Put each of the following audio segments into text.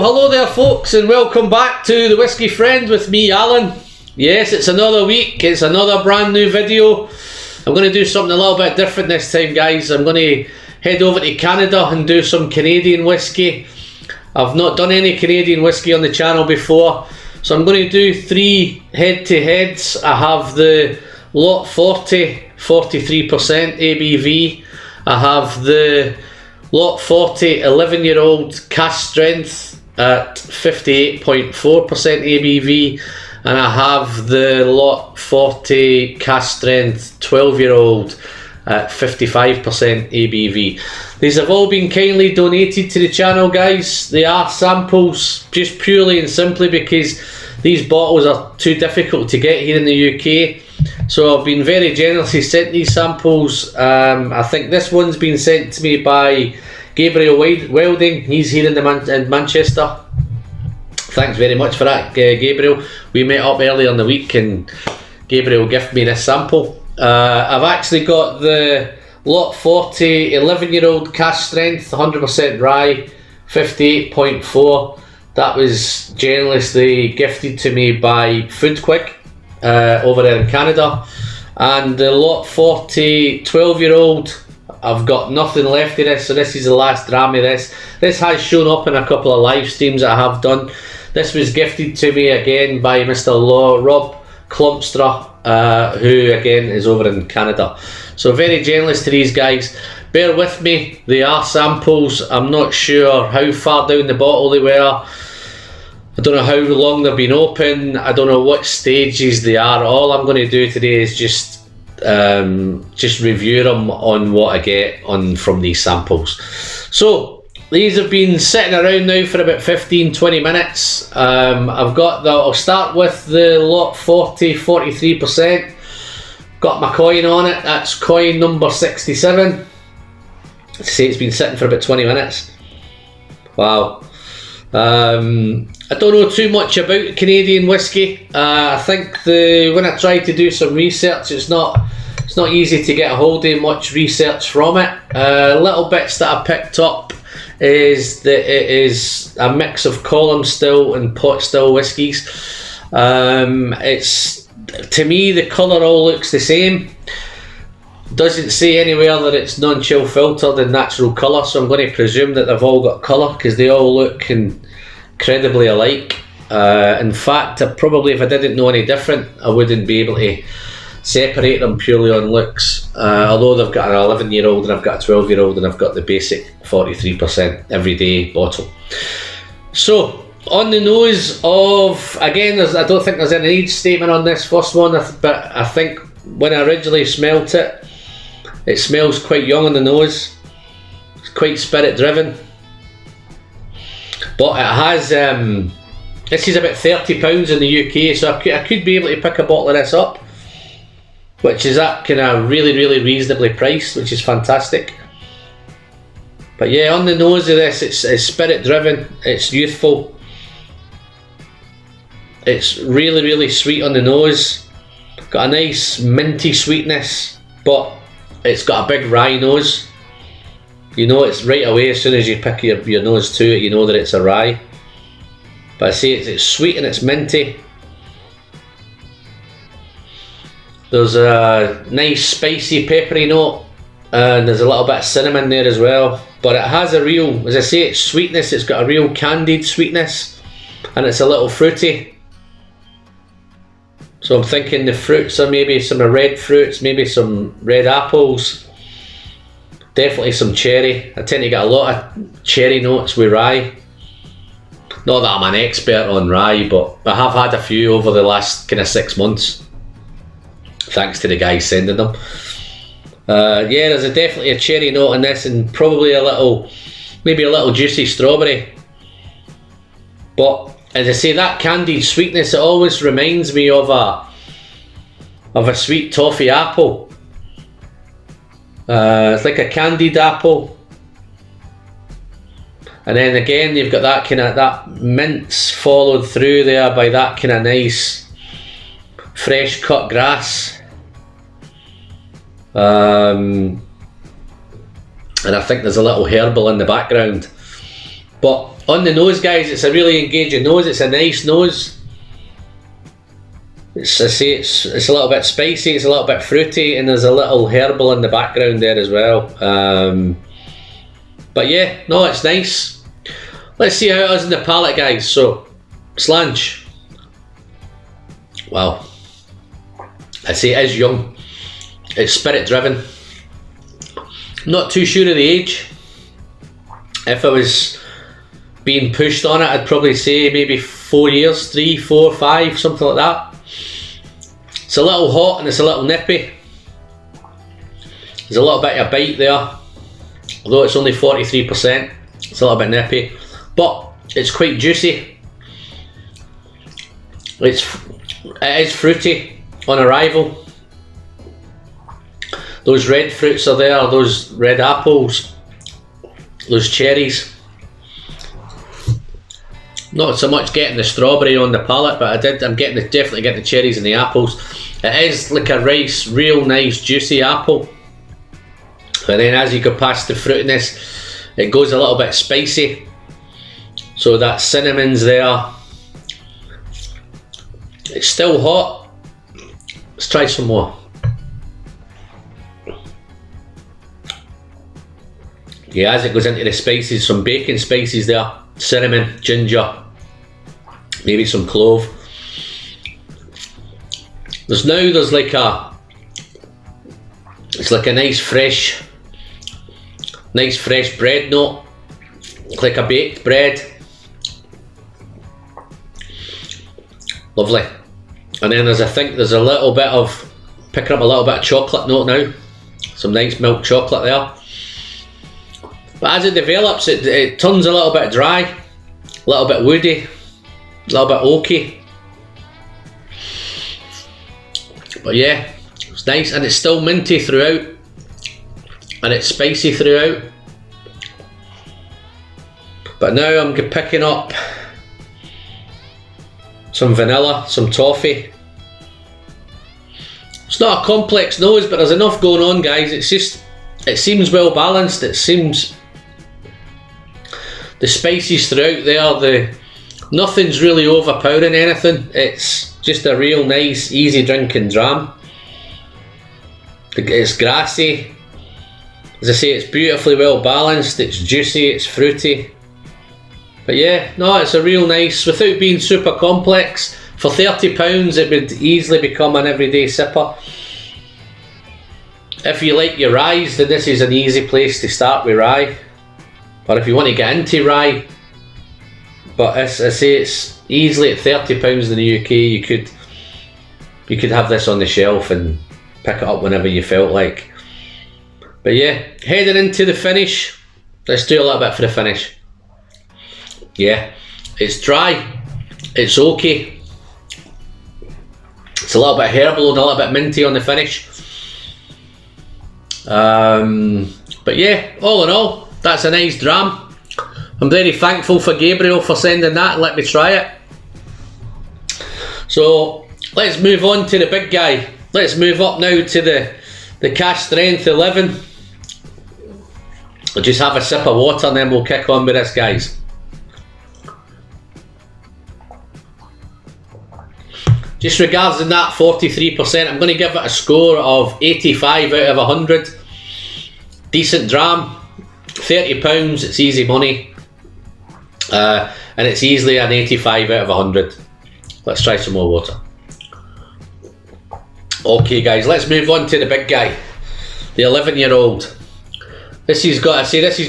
Well, hello there folks, and welcome back to the Whiskey Friend with me, Alan. Yes, it's another week, it's another brand new video. I'm going to do something a little bit different this time, guys. I'm going to head over to Canada and do some Canadian whiskey. I've not done any Canadian whiskey on the channel before, so I'm going to do 3 head-to-heads. I have the Lot 40, 43% ABV. I have the Lot 40 11-year-old cask strength at 58.4% ABV, and I have the Lot 40 cask strength 12-year-old at 55% ABV. These have all been kindly donated to the channel, guys. They are samples, just purely and simply because these bottles are too difficult to get here in the UK. So I've been very generously sent these samples. I think this one's been sent to me by Gabriel Welding. He's here in Manchester. Thanks very much for that, Gabriel. We met up earlier in the week and Gabriel gifted me this sample. I've actually got the Lot 40 11-year-old cask strength, 100% rye, 58.4. That was generously gifted to me by Foodquick over there in Canada. And the Lot 40 12-year-old, I've got nothing left of this, so this is the last dram of this. This has shown up in a couple of live streams that I have done. This was gifted to me again by Mr. Rob Klumpstra, who again is over in Canada. So very generous to these guys. Bear with me, they are samples. I'm not sure how far down the bottle they were. I don't know how long they've been open. I don't know what stages they are. All I'm going to do today is just review them on what I get from these samples. So these have been sitting around now for about 15-20 minutes. I'll start with the Lot 40 43%. Got my coin on it. That's coin number 67. See, it's been sitting for about 20 minutes. Wow. I don't know too much about Canadian whiskey. I think when I tried to do some research, it's not easy to get a hold of much research from it. Little bits that I picked up is that it is a mix of column still and pot still whiskies. To me, the colour all looks the same. Doesn't say anywhere that it's non-chill filtered and natural colour, so I'm going to presume that they've all got colour because they all look incredibly alike. In fact, probably if I didn't know any different, I wouldn't be able to separate them purely on looks. Although they've got an 11-year-old and I've got a 12-year-old and I've got the basic 43% everyday bottle. So on the nose of, again, I don't think there's any age statement on this first one, but I think when I originally smelt it, it smells quite young on the nose. It's quite spirit driven, but it has this is about £30 in the UK, so I could be able to pick a bottle of this up, which is at kind of really reasonably priced, which is fantastic. But yeah, on the nose of this, it's spirit driven, it's youthful, it's really sweet on the nose, got a nice minty sweetness, but it's got a big rye nose. You know it's right away as soon as you pick your nose to it, you know that it's a rye. But I say it's sweet and it's minty. There's a nice spicy peppery note, and there's a little bit of cinnamon there as well. But it has a real, as I say, it's sweetness, it's got a real candied sweetness, and it's a little fruity. So I'm thinking the fruits are maybe some red fruits, maybe some red apples, definitely some cherry. I tend to get a lot of cherry notes with rye. Not that I'm an expert on rye, but I have had a few over the last kind of 6 months, thanks to the guys sending them. Yeah, there's definitely a cherry note in this, and probably maybe a little juicy strawberry. But as I say, that candied sweetness, it always reminds me of a sweet toffee apple. It's like a candied apple, and then again you've got that mince followed through there by that kind of nice fresh cut grass. And I think there's a little herbal in the background. But on the nose, guys, it's a really engaging nose. It's a nice nose. I say it's a little bit spicy, it's a little bit fruity, and there's a little herbal in the background there as well. But yeah, no, it's nice. Let's see how it is in the palate, guys. So, Slange. Wow. I say it is young. It's spirit driven. Not too sure of the age. If I was being pushed on it, I'd probably say maybe 4 years, 3, 4, 5, something like that. It's a little hot and it's a little nippy. There's a little bit of bite there. Although it's only 43%, it's a little bit nippy. But it's quite juicy. It is fruity on arrival. Those red fruits are there, those red apples, those cherries. Not so much getting the strawberry on the palate, but I'm definitely getting the cherries and the apples. It is like a real nice juicy apple. But then as you go past the fruitiness, it goes a little bit spicy. So that cinnamon's there. It's still hot. Let's try some more. Yeah, as it goes into the spices, some baking spices there. Cinnamon, ginger, maybe some clove. There's like it's like a nice fresh bread note, like a baked bread. Lovely. And then I think there's a little bit of, picking up a little bit of chocolate note now. Some nice milk chocolate there. But as it develops, it turns a little bit dry, a little bit woody, a little bit oaky. But yeah, it's nice, and it's still minty throughout, and it's spicy throughout. But now I'm picking up some vanilla, some toffee. It's not a complex nose, but there's enough going on, guys. It seems well balanced. It seems the spices throughout there, nothing's really overpowering anything. It's just a real nice, easy drinking dram. It's grassy. As I say, it's beautifully well balanced, it's juicy, it's fruity. But yeah, no, it's a real nice, without being super complex. For £30 it would easily become an everyday sipper. If you like your ryes, then this is an easy place to start with rye. Or if you want to get into rye, but as I say, it's easily at £30 in the UK. You could have this on the shelf and pick it up whenever you felt like. But yeah, heading into the finish. Let's do a little bit for the finish. Yeah, it's dry, it's oaky, it's a little bit herbal and a little bit minty on the finish. But yeah, all in all, that's a nice dram. I'm very thankful for Gabriel for sending that and let me try it. So let's move on to the big guy. Let's move up now to the cask strength 11. I'll just have a sip of water and then we'll kick on with this, guys. Just regarding that 43%, I'm going to give it a score of 85 out of 100. Decent dram. £30, it's easy money, and it's easily an 85 out of 100. Let's try some more water. Okay guys, let's move on to the big guy, the 11-year-old. This has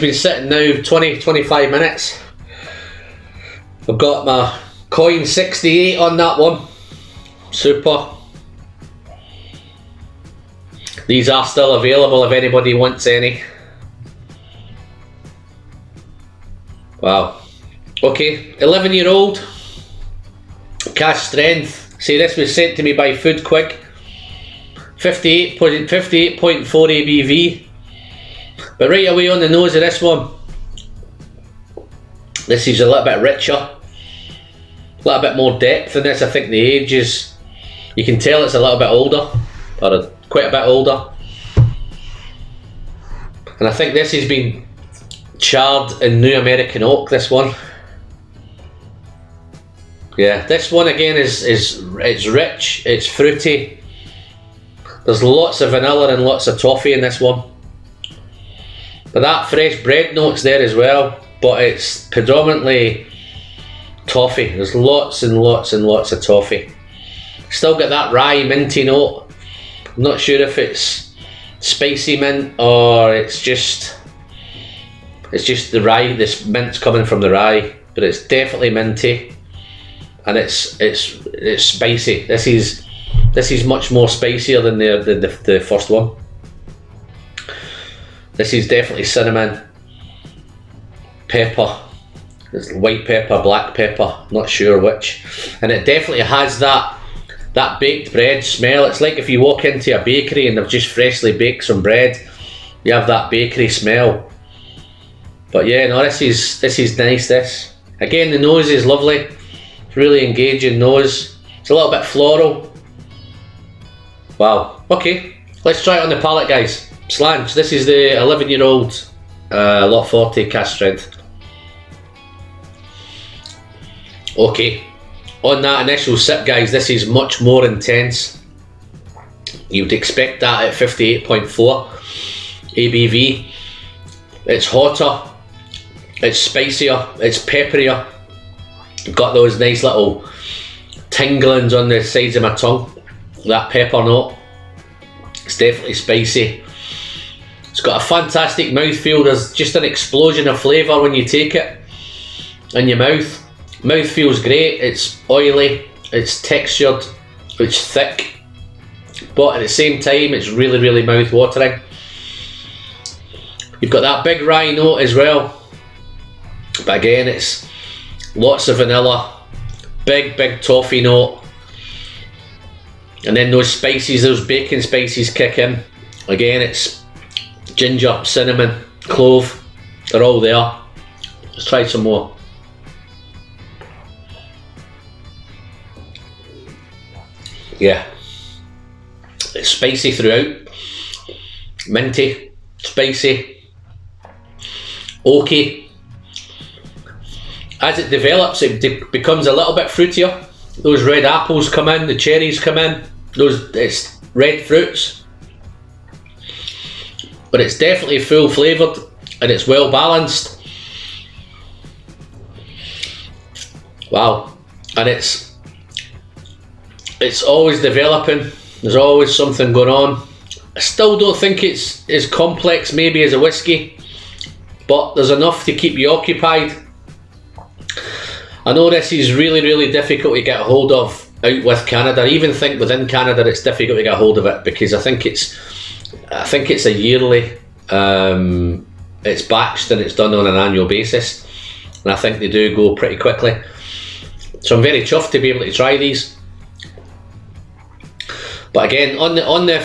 been sitting now 20-25 minutes. I've got my coin 68 on that one. Super. These are still available if anybody wants any. Wow. Okay, 11-year-old, cask strength. See, this was sent to me by Food Quick. 58.4 ABV. But right away on the nose of this one, this is a little bit richer, a little bit more depth in this. I think the age is, you can tell it's a little bit older, or quite a bit older. And I think this has been charred in New American oak, this one. Yeah, this one again is it's rich, it's fruity. There's lots of vanilla and lots of toffee in this one. But that fresh bread note's there as well, but it's predominantly toffee. There's lots and lots and lots of toffee. Still got that rye minty note. I'm not sure if it's spicy mint or it's just the rye. This mint's coming from the rye, but it's definitely minty, and it's spicy. This is much more spicier than the first one. This is definitely cinnamon, pepper. It's white pepper, black pepper, not sure which. And it definitely has that baked bread smell. It's like if you walk into a bakery and they've just freshly baked some bread, you have that bakery smell. But yeah, no, this is nice. This again, the nose is lovely. It's really engaging nose. It's a little bit floral. Wow. Okay, let's try it on the palate, guys. Slange. This is the 11-year-old lot 40 cask strength. Okay, on that initial sip, guys, this is much more intense. You'd expect that at 58.4 ABV. It's hotter, it's spicier, it's pepperier. Got those nice little tinglings on the sides of my tongue. That pepper note. It's definitely spicy. It's got a fantastic mouthfeel. There's just an explosion of flavour when you take it in your mouth. Mouth feels great. It's oily, it's textured, it's thick, but at the same time it's really, really mouth watering. You've got that big rye note as well, but again it's lots of vanilla, big toffee note, and then those spices, those bacon spices kick in. Again, it's ginger, cinnamon, clove, they're all there. Let's try some more. Yeah, it's spicy throughout, minty, spicy, oaky. As it develops, it becomes a little bit fruitier. Those red apples come in, the cherries come in, it's red fruits. But it's definitely full flavoured and it's well balanced. Wow, and it's always developing. There's always something going on. I still don't think it's as complex maybe as a whiskey, but there's enough to keep you occupied. I know this is really, really difficult to get a hold of out with Canada. I even think within Canada it's difficult to get a hold of it because I think it's a yearly, it's batched and it's done on an annual basis, and I think they do go pretty quickly. So I'm very chuffed to be able to try these. But again, on the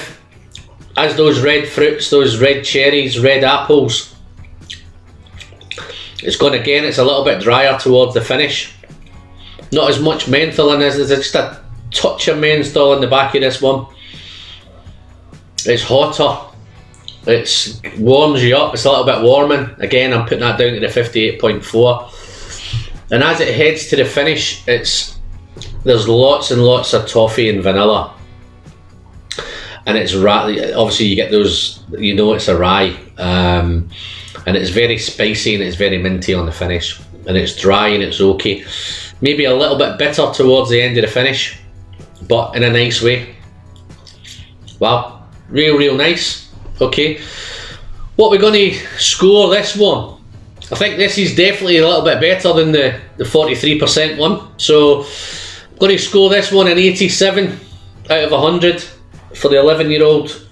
as those red fruits, those red cherries, red apples, it's gone again. It's a little bit drier towards the finish. Not as much menthol in this. There's just a touch of menthol in the back of this one. It's hotter. It warms you up. It's a little bit warming. Again, I'm putting that down to the 58.4. And as it heads to the finish, there's lots and lots of toffee and vanilla. And it's rye. Obviously you get those, you know it's a rye, and it's very spicy and it's very minty on the finish, and it's dry and it's okay, maybe a little bit bitter towards the end of the finish, but in a nice way. Wow, real nice. Okay, what we're going to score this one, I think this is definitely a little bit better than the 43% one, so I'm going to score this one an 87 out of 100 for the 11-year-old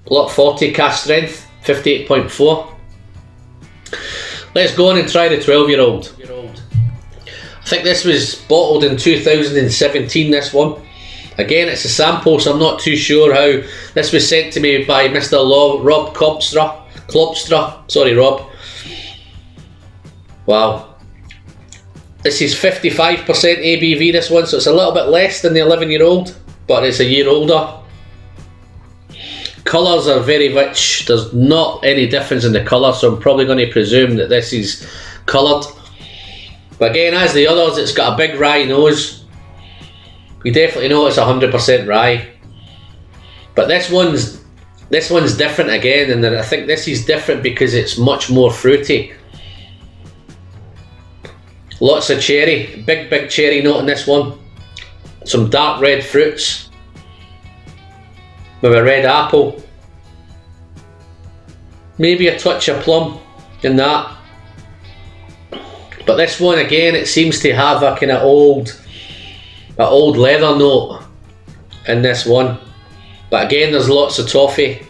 lot 40 cask strength, 58.4. Let's go on and try the 12-year-old. I think this was bottled in 2017, this one. Again, it's a sample, so I'm not too sure how. This was sent to me by Mr. Rob Klopstra. Sorry, Rob. Wow. This is 55% ABV, this one, so it's a little bit less than the 11-year-old, but it's a year older. Colours are very rich. There's not any difference in the colour, so I'm probably going to presume that this is coloured. But again, as the others, it's got a big rye nose. You definitely know it's 100% rye. But this one's different again, and I think this is different because it's much more fruity. Lots of cherry, big cherry note in this one. Some dark red fruits with a red apple. Maybe a touch of plum in that. But this one again, it seems to have a kind of old leather note in this one. But again, there's lots of toffee,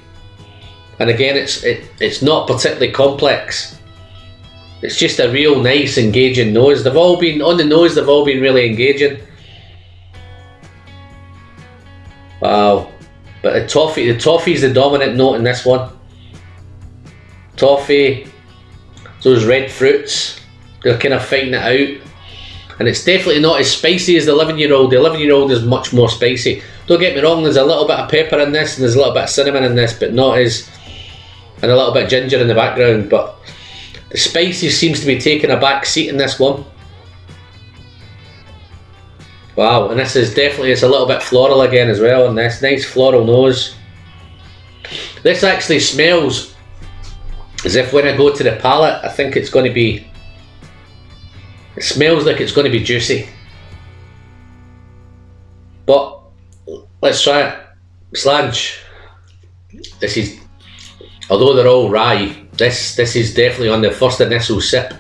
and again, it's not particularly complex. It's just a real nice, engaging nose. They've all been on the nose. They've all been really engaging. Wow! But the toffee is the dominant note in this one. Toffee, those red fruits. They're kind of fighting it out, and it's definitely not as spicy as the 11-year-old. The 11-year-old is much more spicy. Don't get me wrong, there's a little bit of pepper in this, and there's a little bit of cinnamon in this, but not as, and a little bit of ginger in the background, but the spicy seems to be taking a back seat in this one. Wow, and this is definitely, it's a little bit floral again as well, and this nice floral nose. This actually smells as if when I go to the palate, I think it's going to be, it smells like it's going to be juicy. But let's try it. Slange. This is, although they're all rye, this is definitely on the first initial sip.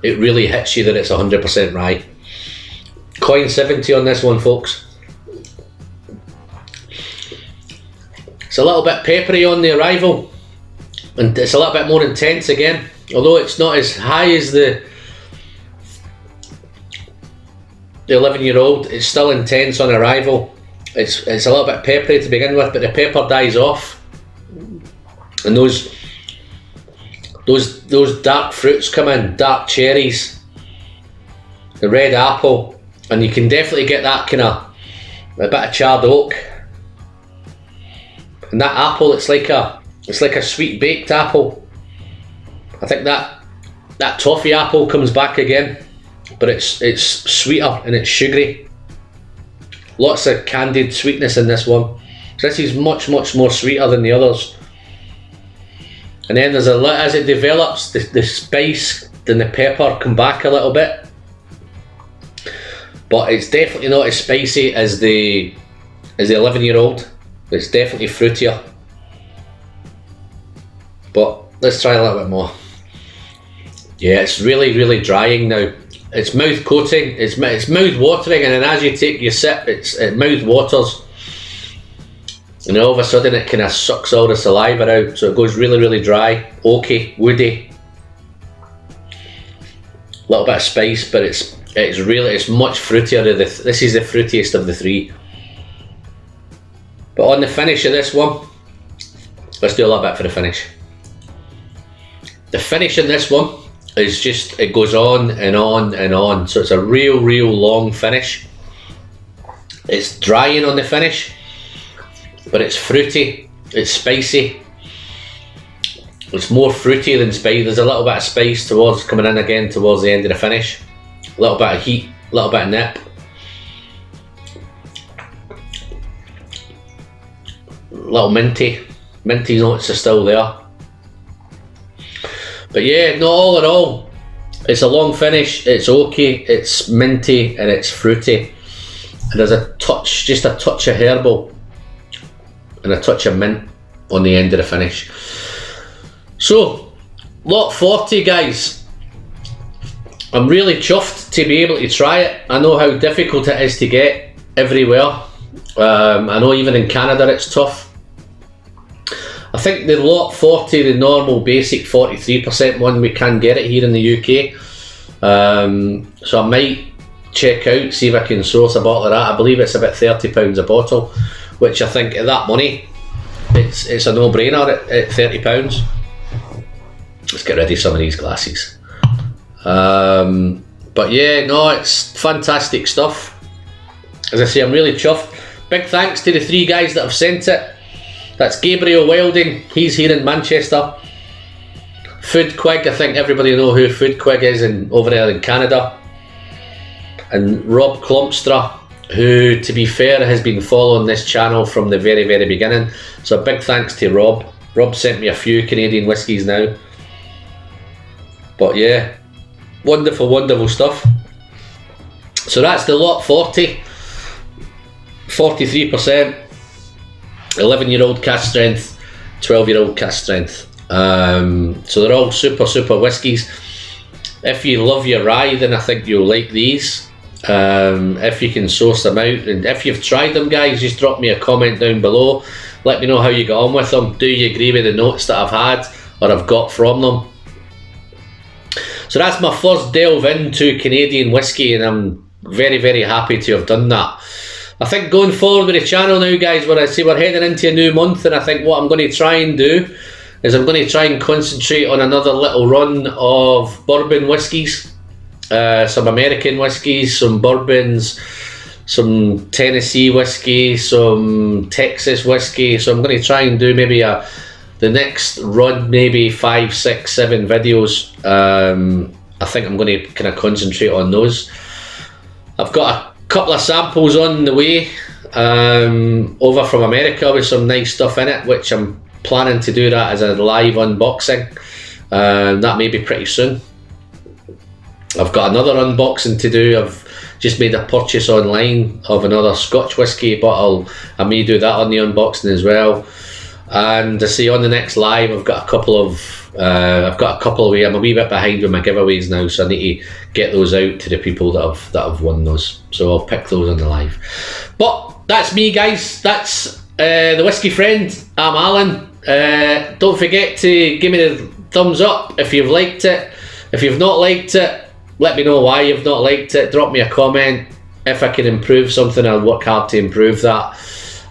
It really hits you that it's 100% rye. Coin 70 on this one, folks. It's a little bit peppery on the arrival, and it's a little bit more intense again. Although it's not as high as the 11-year-old, it's still intense on arrival. It's a little bit peppery to begin with, but the pepper dies off, and those dark fruits come in, dark cherries, the red apple, and you can definitely get that kind of a bit of charred oak. And that apple, it's like a sweet baked apple. I think that toffee apple comes back again, but it's sweeter and it's sugary. Lots of candied sweetness in this one. So this is much more sweeter than the others. And then there's as it develops, the spice and the pepper come back a little bit. But it's definitely not as spicy as the 11-year-old. It's definitely fruitier. But let's try a little bit more. Yeah, it's really drying now. It's mouth coating, it's mouth watering, and then as you take your sip, it mouth waters. And then all of a sudden it kind of sucks all the saliva out, so it goes really dry, oaky, woody. A little bit of spice, but it's much fruitier. This is the fruitiest of the three. But on the finish of this one, let's do a little bit for the finish. The finish in this one is just, it goes on and on and on. So it's a real long finish. It's drying on the finish, but it's fruity, it's spicy. It's more fruity than spicy. There's a little bit of spice coming in again towards the end of the finish. A little bit of heat, a little bit of nip. A little minty notes are still there. But yeah, no, all in all, it's a long finish, it's oaky, it's minty, and it's fruity. And there's just a touch of herbal and a touch of mint on the end of the finish. So, lot 40, guys. I'm really chuffed to be able to try it. I know how difficult it is to get everywhere. I know even in Canada it's tough. I think the lot 40, the normal basic 43% one, we can get it here in the UK. So I might check out, see if I can source a bottle of that. I believe it's about £30 a bottle, which I think at that money, it's a no-brainer at £30. Let's get rid of some of these glasses. But yeah, no, it's fantastic stuff. As I say, I'm really chuffed. Big thanks to the 3 guys that have sent it. That's Gabriel Wilding, he's here in Manchester. Food Quig, I think everybody know who Food Quig is over there in Canada. And Rob Klumpstra, who, to be fair, has been following this channel from the very, very beginning. So a big thanks to Rob. Rob sent me a few Canadian whiskies now. But yeah, wonderful, wonderful stuff. So that's the lot 40. 43%. 11-year-old cask strength, 12-year-old cask strength. So they're all super, super whiskies. If you love your rye, then I think you'll like these. If you can source them out, and if you've tried them, guys, just drop me a comment down below. Let me know how you got on with them. Do you agree with the notes that I've had or I've got from them? So that's my first delve into Canadian whiskey, and I'm very, very happy to have done that. I think going forward with the channel now, guys, when I say we're heading into a new month, and I think what I'm going to try and do is I'm going to try and concentrate on another little run of bourbon whiskies, some American whiskies, some bourbons, some Tennessee whiskey, some Texas whiskey. So I'm going to try and do maybe the next run, maybe 5, 6, 7 videos. I think I'm going to kind of concentrate on those. I've got a couple of samples on the way over from America with some nice stuff in it, which I'm planning to do that as a live unboxing. That may be pretty soon. I've got another unboxing to do. I've just made a purchase online of another Scotch whiskey, but I may do that on the unboxing as well. And I see on the next live, I've got a couple of I'm a wee bit behind with my giveaways now, so I need to get those out to the people that have won those. So I'll pick those on the live. But that's me, guys. That's the Whiskey Friend. I'm Alan. Don't forget to give me the thumbs up if you've liked it. If you've not liked it, let me know why you've not liked it. Drop me a comment. If I can improve something, I'll work hard to improve that.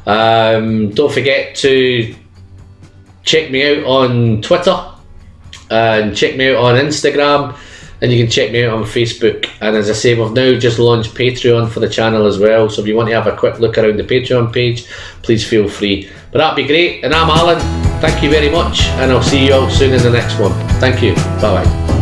Don't forget to check me out on Twitter and check me out on Instagram, and you can check me out on Facebook. And as I say, we've now just launched Patreon for the channel as well, so if you want to have a quick look around the Patreon page, please feel free. But that'd be great. And I'm Alan, thank you very much, and I'll see you all soon in the next one. Thank you, bye bye.